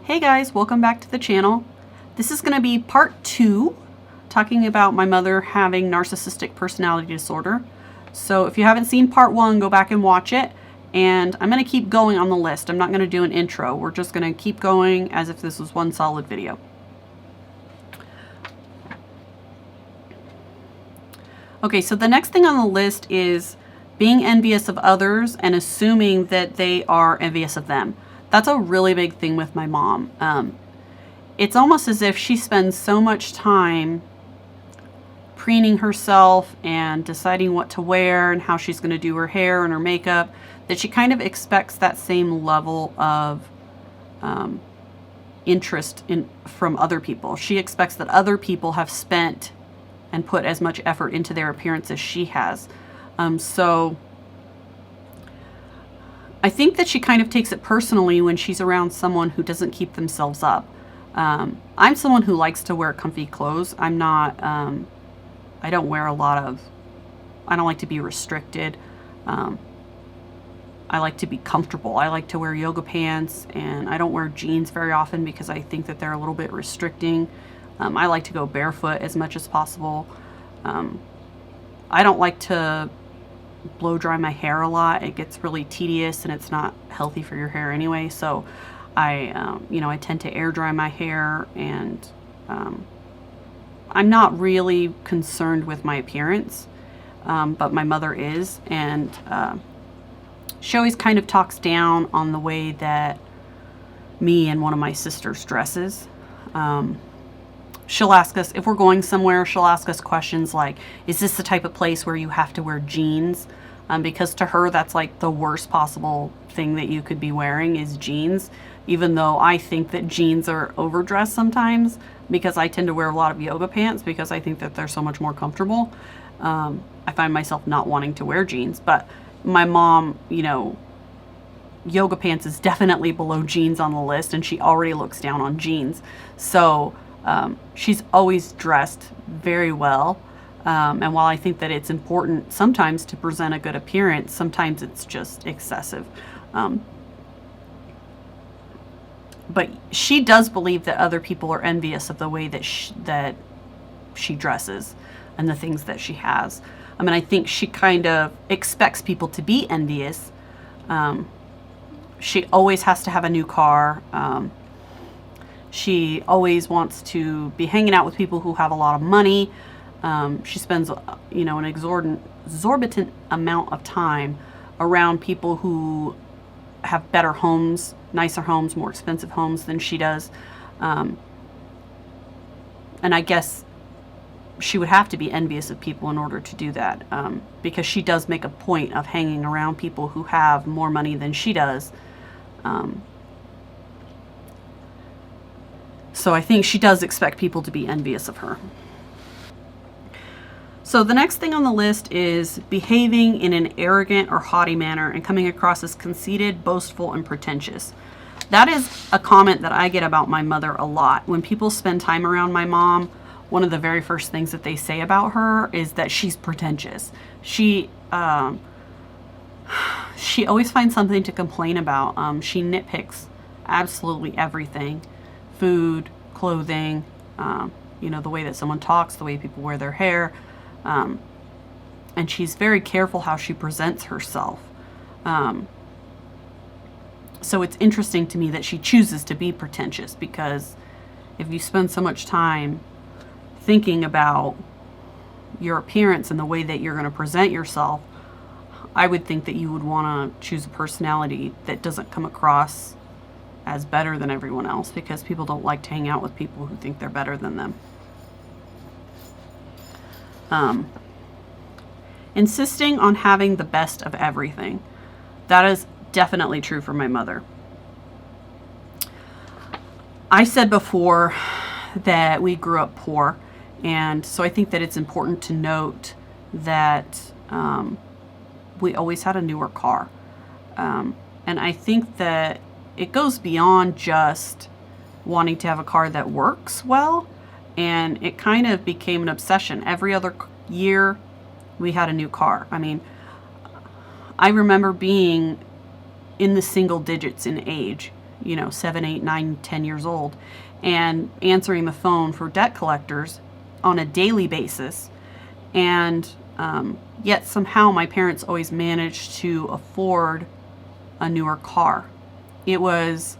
Hey guys, welcome back to the channel. This is going to be part 2, talking about my mother having narcissistic personality disorder. So if you haven't seen part 1, go back and watch it. And I'm going to keep going on the list. I'm not going to do an intro. We're just going to keep going as if this was one solid video. Okay, so the next thing on the list is being envious of others and assuming that they are envious of them. That's a really big thing with my mom. It's almost as if she spends so much time preening herself and deciding what to wear and how she's going to do her hair and her makeup, that she kind of expects that same level of interest from other people. She expects that other people have spent and put as much effort into their appearance as she has. So I think that she kind of takes it personally when she's around someone who doesn't keep themselves up. I'm someone who likes to wear comfy clothes. I'm not, I don't wear I don't like to be restricted. I like to be comfortable. I like to wear yoga pants, and I don't wear jeans very often because I think that they're a little bit restricting. I like to go barefoot as much as possible. I don't like to blow dry my hair a lot. It gets really tedious and it's not healthy for your hair anyway. So I tend to air dry my hair, and I'm not really concerned with my appearance, but my mother is, and she always kind of talks down on the way that me and one of my sisters dresses. She'll ask us, if we're going somewhere, she'll ask us questions like, is this the type of place where you have to wear jeans? Because to her, that's like the worst possible thing that you could be wearing is jeans, even though I think that jeans are overdressed sometimes, because I tend to wear a lot of yoga pants because I think that they're so much more comfortable. I find myself not wanting to wear jeans, but my mom, yoga pants is definitely below jeans on the list, and she already looks down on jeans. So she's always dressed very well. And while I think that it's important sometimes to present a good appearance, sometimes it's just excessive. But she does believe that other people are envious of the way that she dresses and the things that she has. I mean, I think she kind of expects people to be envious. She always has to have a new car. She always wants to be hanging out with people who have a lot of money. She spends, an exorbitant amount of time around people who have better homes, nicer homes, more expensive homes than she does. And I guess she would have to be envious of people in order to do that, because she does make a point of hanging around people who have more money than she does. So I think she does expect people to be envious of her. So the next thing on the list is behaving in an arrogant or haughty manner and coming across as conceited, boastful, and pretentious. That is a comment that I get about my mother a lot. When people spend time around my mom, one of the very first things that they say about her is that she's pretentious. She always finds something to complain about. She nitpicks absolutely everything. Food, clothing, the way that someone talks, the way people wear their hair. And she's very careful how she presents herself. So it's interesting to me that she chooses to be pretentious, because if you spend so much time thinking about your appearance and the way that you're going to present yourself, I would think that you would want to choose a personality that doesn't come across as better than everyone else, because people don't like to hang out with people who think they're better than them. Insisting on having the best of everything. That is definitely true for my mother. I said before that we grew up poor, and so I think that it's important to note that we always had a newer car. And I think that it goes beyond just wanting to have a car that works well, and it kind of became an obsession. Every other year we had a new car. I mean, I remember being in the single digits in age 7, 8, 9, 10 years old, and answering the phone for debt collectors on a daily basis. And yet somehow my parents always managed to afford a newer car. It was,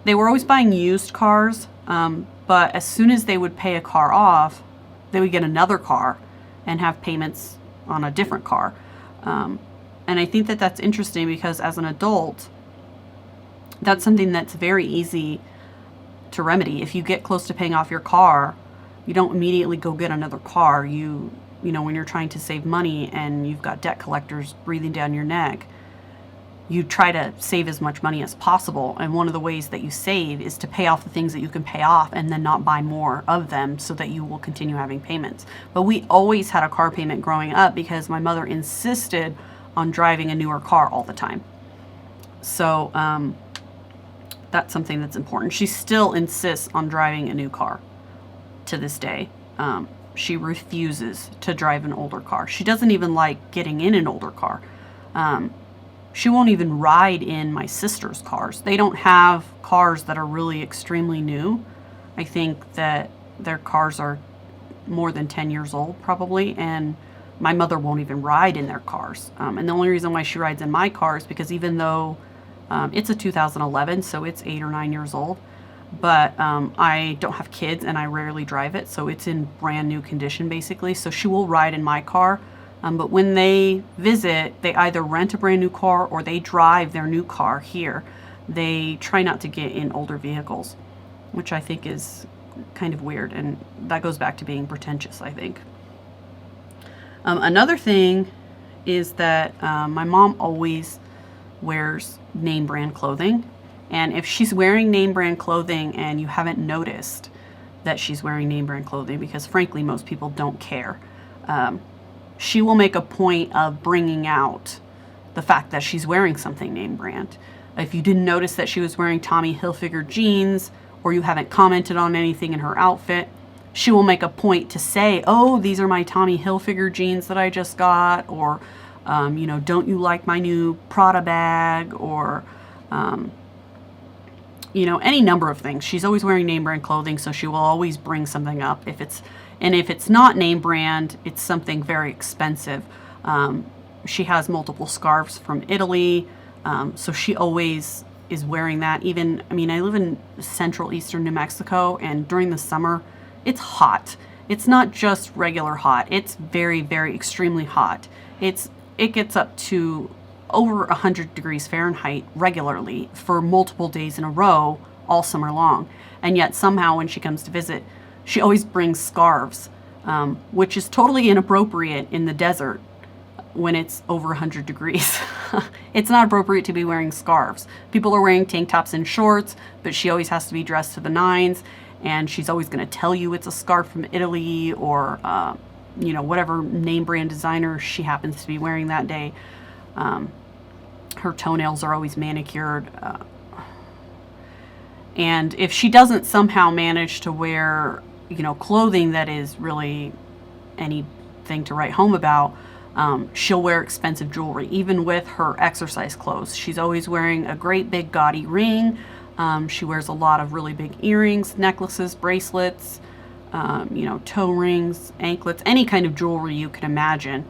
they were always buying used cars, but as soon as they would pay a car off, they would get another car and have payments on a different car. And I think that that's interesting because as an adult, that's something that's very easy to remedy. If you get close to paying off your car, you don't immediately go get another car. When you're trying to save money and you've got debt collectors breathing down your neck, you try to save as much money as possible. And one of the ways that you save is to pay off the things that you can pay off and then not buy more of them so that you will continue having payments. But we always had a car payment growing up because my mother insisted on driving a newer car all the time. So that's something that's important. She still insists on driving a new car to this day. She refuses to drive an older car. She doesn't even like getting in an older car. She won't even ride in my sister's cars. They don't have cars that are really extremely new. I think that their cars are more than 10 years old probably, and my mother won't even ride in their cars. And the only reason why she rides in my car is because even though it's a 2011, so it's 8 or 9 years old, but I don't have kids and I rarely drive it, so it's in brand new condition basically. So she will ride in my car. But when they visit, they either rent a brand new car or they drive their new car here. They try not to get in older vehicles, which I think is kind of weird. And that goes back to being pretentious, I think. Another thing is that my mom always wears name brand clothing. And if she's wearing name brand clothing and you haven't noticed that she's wearing name brand clothing, because frankly, most people don't care, she will make a point of bringing out the fact that she's wearing something name brand. If you didn't notice that she was wearing Tommy Hilfiger jeans, or you haven't commented on anything in her outfit, she will make a point to say, oh, these are my Tommy Hilfiger jeans that I just got, or, don't you like my new Prada bag, or, any number of things. She's always wearing name brand clothing, so she will always bring something up. If it's not name brand, it's something very expensive. She has multiple scarves from Italy, so she always is wearing that. I live in central eastern New Mexico, and during the summer, it's hot. It's not just regular hot. It's very, very extremely hot. It gets up to over 100 degrees Fahrenheit regularly for multiple days in a row all summer long. And yet somehow when she comes to visit, she always brings scarves, which is totally inappropriate in the desert when it's over 100 degrees. It's not appropriate to be wearing scarves. People are wearing tank tops and shorts, but she always has to be dressed to the nines, and she's always going to tell you it's a scarf from Italy or, whatever name brand designer she happens to be wearing that day. Her toenails are always manicured. And if she doesn't somehow manage to wear, clothing that is really anything to write home about, she'll wear expensive jewelry, even with her exercise clothes. She's always wearing a great big gaudy ring. She wears a lot of really big earrings, necklaces, bracelets, toe rings, anklets, any kind of jewelry you can imagine.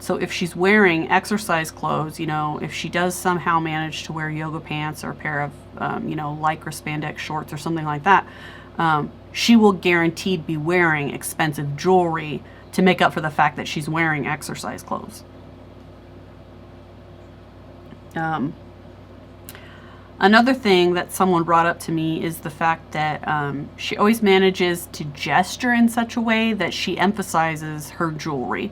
So if she's wearing exercise clothes, if she does somehow manage to wear yoga pants or a pair of, lycra spandex shorts or something like that, she will guaranteed be wearing expensive jewelry to make up for the fact that she's wearing exercise clothes. Another thing that someone brought up to me is the fact that she always manages to gesture in such a way that she emphasizes her jewelry.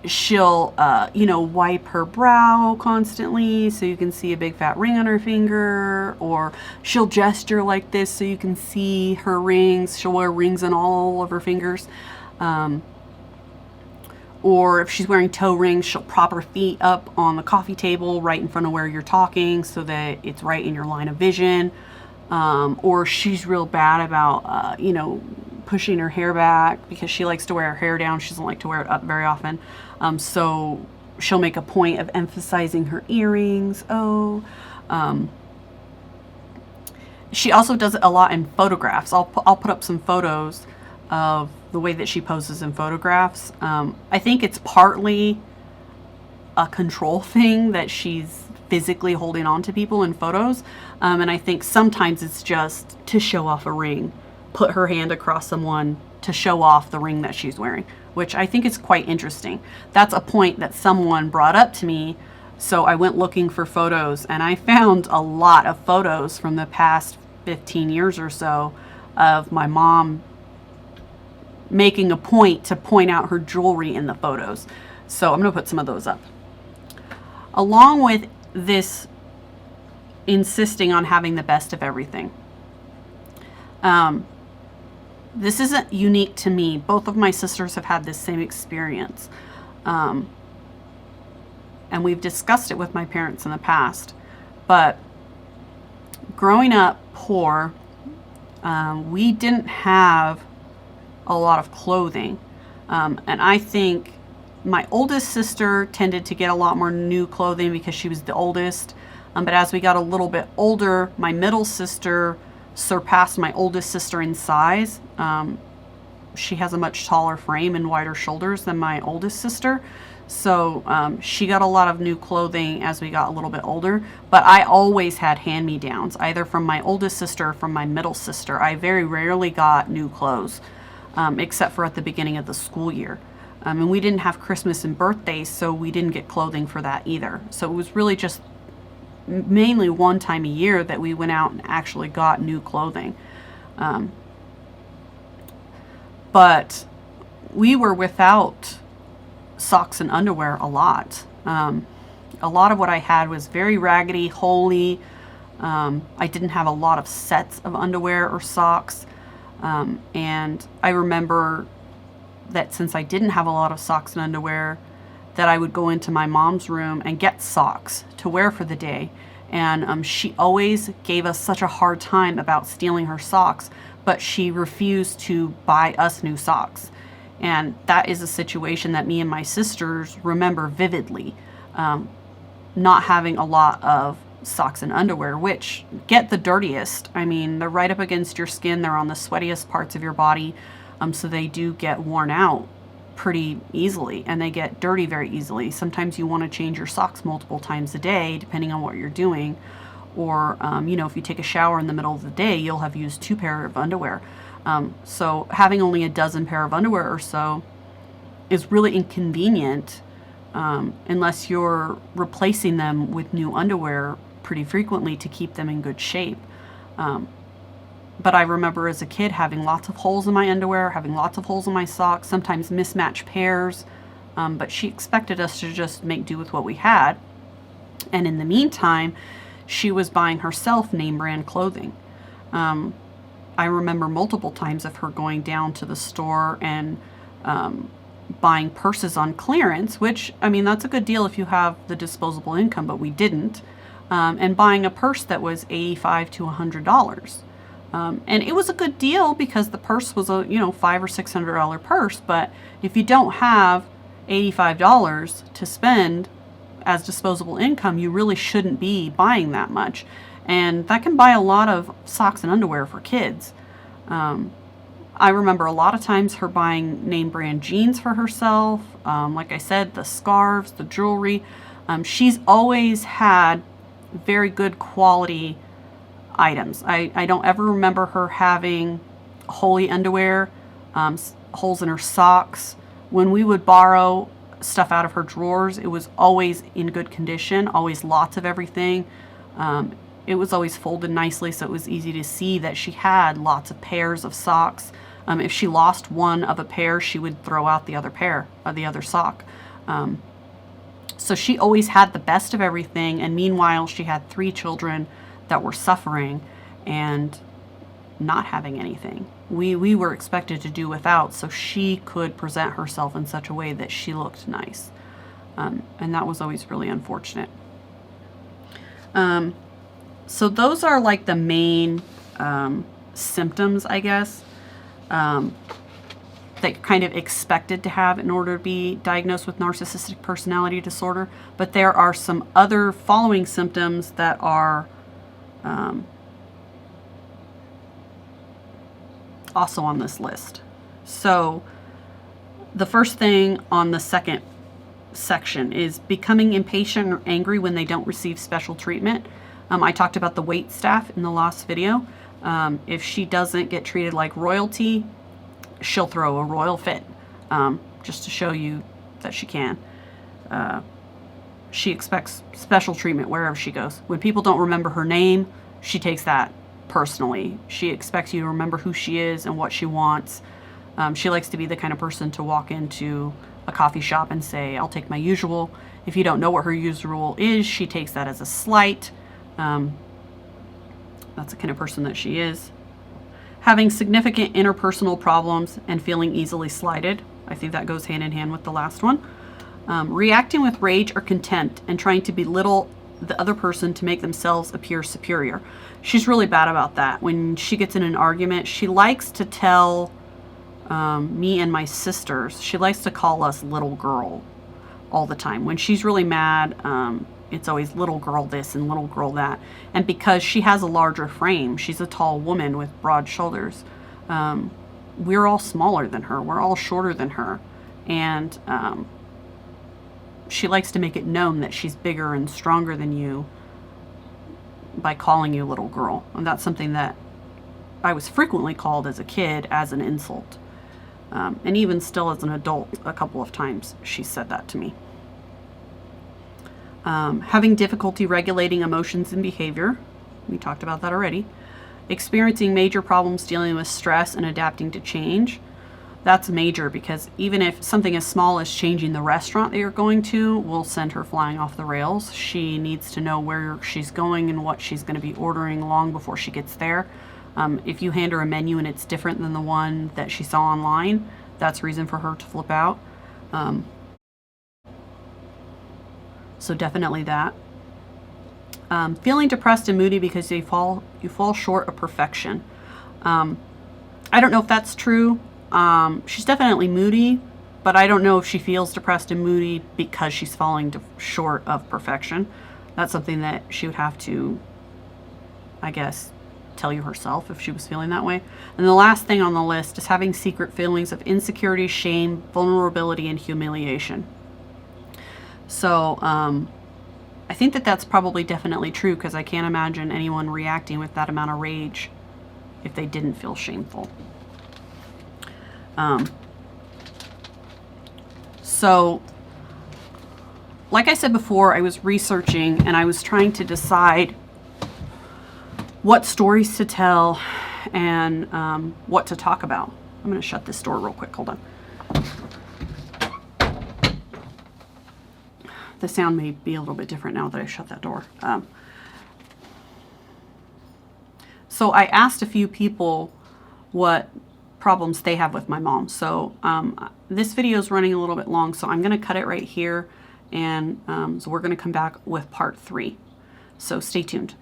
She'll, wipe her brow constantly so you can see a big fat ring on her finger, or she'll gesture like this so you can see her rings. She'll wear rings on all of her fingers. Or if she's wearing toe rings, she'll prop her feet up on the coffee table right in front of where you're talking so that it's right in your line of vision. Or she's real bad about, pushing her hair back because she likes to wear her hair down. She doesn't like to wear it up very often. So she'll make a point of emphasizing her earrings. She also does it a lot in photographs. I'll put up some photos of the way that she poses in photographs. I think it's partly a control thing that she's physically holding on to people in photos. And I think sometimes it's just to show off a ring. Put her hand across someone to show off the ring that she's wearing, which I think is quite interesting. That's a point that someone brought up to me. So I went looking for photos, and I found a lot of photos from the past 15 years or so of my mom making a point to point out her jewelry in the photos. So I'm going to put some of those up. Along with this insisting on having the best of everything. This isn't unique to me. Both of my sisters have had this same experience. And we've discussed it with my parents in the past. But growing up poor, we didn't have a lot of clothing. And I think my oldest sister tended to get a lot more new clothing because she was the oldest. But as we got a little bit older, my middle sister surpassed my oldest sister in size. She has a much taller frame and wider shoulders than my oldest sister. So she got a lot of new clothing as we got a little bit older. But I always had hand-me-downs, either from my oldest sister or from my middle sister. I very rarely got new clothes, except for at the beginning of the school year. And we didn't have Christmas and birthdays, so we didn't get clothing for that either. So it was really just mainly one time a year that we went out and actually got new clothing. But we were without socks and underwear a lot. A lot of what I had was very raggedy, holey. I didn't have a lot of sets of underwear or socks. And I remember that since I didn't have a lot of socks and underwear, that I would go into my mom's room and get socks to wear for the day. And she always gave us such a hard time about stealing her socks, but she refused to buy us new socks. And that is a situation that me and my sisters remember vividly. Not having a lot of socks and underwear, which get the dirtiest. I mean, they're right up against your skin. They're on the sweatiest parts of your body. So they do get worn out pretty easily, and they get dirty very easily. Sometimes you want to change your socks multiple times a day, depending on what you're doing. Or, if you take a shower in the middle of the day, you'll have used 2 pairs of underwear. So having only a dozen pair of underwear or so is really inconvenient, unless you're replacing them with new underwear pretty frequently to keep them in good shape. But I remember as a kid having lots of holes in my underwear, having lots of holes in my socks, sometimes mismatched pairs. But she expected us to just make do with what we had. And in the meantime, she was buying herself name brand clothing. I remember multiple times of her going down to the store and buying purses on clearance, which, I mean, that's a good deal if you have the disposable income, but we didn't. And buying a purse that was $85 to $100. And it was a good deal because the purse was a, $500 or $600 purse. But if you don't have $85 to spend as disposable income, you really shouldn't be buying that much. And that can buy a lot of socks and underwear for kids. I remember a lot of times her buying name brand jeans for herself. Like I said, the scarves, the jewelry. She's always had very good quality items. I don't ever remember her having holey underwear, holes in her socks. When we would borrow stuff out of her drawers, it was always in good condition, always lots of everything. It was always folded nicely, so it was easy to see that she had lots of pairs of socks. If she lost one of a pair, she would throw out the other pair, or the other sock. So she always had the best of everything, and meanwhile she had 3 children that were suffering and not having anything. We were expected to do without, so she could present herself in such a way that she looked nice. And that was always really unfortunate. So those are like the main symptoms, I guess. that you're kind of expected to have in order to be diagnosed with narcissistic personality disorder. But there are some other following symptoms that are also on this list. So the first thing on the second section is becoming impatient or angry when they don't receive special treatment. I talked about the wait staff in the last video. If she doesn't get treated like royalty, she'll throw a royal fit, just to show you that she can. She expects special treatment wherever she goes. When people don't remember her name, she takes that personally. She expects you to remember who she is and what she wants. She likes to be the kind of person to walk into a coffee shop and say, I'll take my usual. If you don't know what her usual is, she takes that as a slight. That's the kind of person that she is. Having significant interpersonal problems and feeling easily slighted. I think that goes hand in hand with the last one. Reacting with rage or contempt and trying to belittle the other person to make themselves appear superior. She's really bad about that. When she gets in an argument, she likes to tell me and my sisters, she likes to call us little girl all the time. When she's really mad, it's always little girl this and little girl that. And because she has a larger frame, she's a tall woman with broad shoulders. We're all smaller than her. We're all shorter than her. And she likes to make it known that she's bigger and stronger than you by calling you little girl. And that's something that I was frequently called as a kid as an insult. And even still as an adult, a couple of times she said that to me. Having difficulty regulating emotions and behavior. We talked about that already. Experiencing major problems dealing with stress and adapting to change. That's major, because even if something as small as changing the restaurant that you're going to will send her flying off the rails. She needs to know where she's going and what she's going to be ordering long before she gets there. If you hand her a menu and it's different than the one that she saw online, that's reason for her to flip out. So definitely that. Feeling depressed and moody because you fall short of perfection. I don't know if that's true. She's definitely moody, but I don't know if she feels depressed and moody because she's falling short of perfection. That's something that she would have to, I guess, tell you herself if she was feeling that way. And the last thing on the list is having secret feelings of insecurity, shame, vulnerability, and humiliation. So I think that that's probably definitely true, because I can't imagine anyone reacting with that amount of rage if they didn't feel shameful. So like I said before, I was researching and I was trying to decide what stories to tell and what to talk about. I'm going to shut this door real quick. Hold on. The sound may be a little bit different now that I shut that door. So I asked a few people what problems they have with my mom. So this video is running a little bit long, so I'm going to cut it right here. And so we're going to come back with part 3. So stay tuned.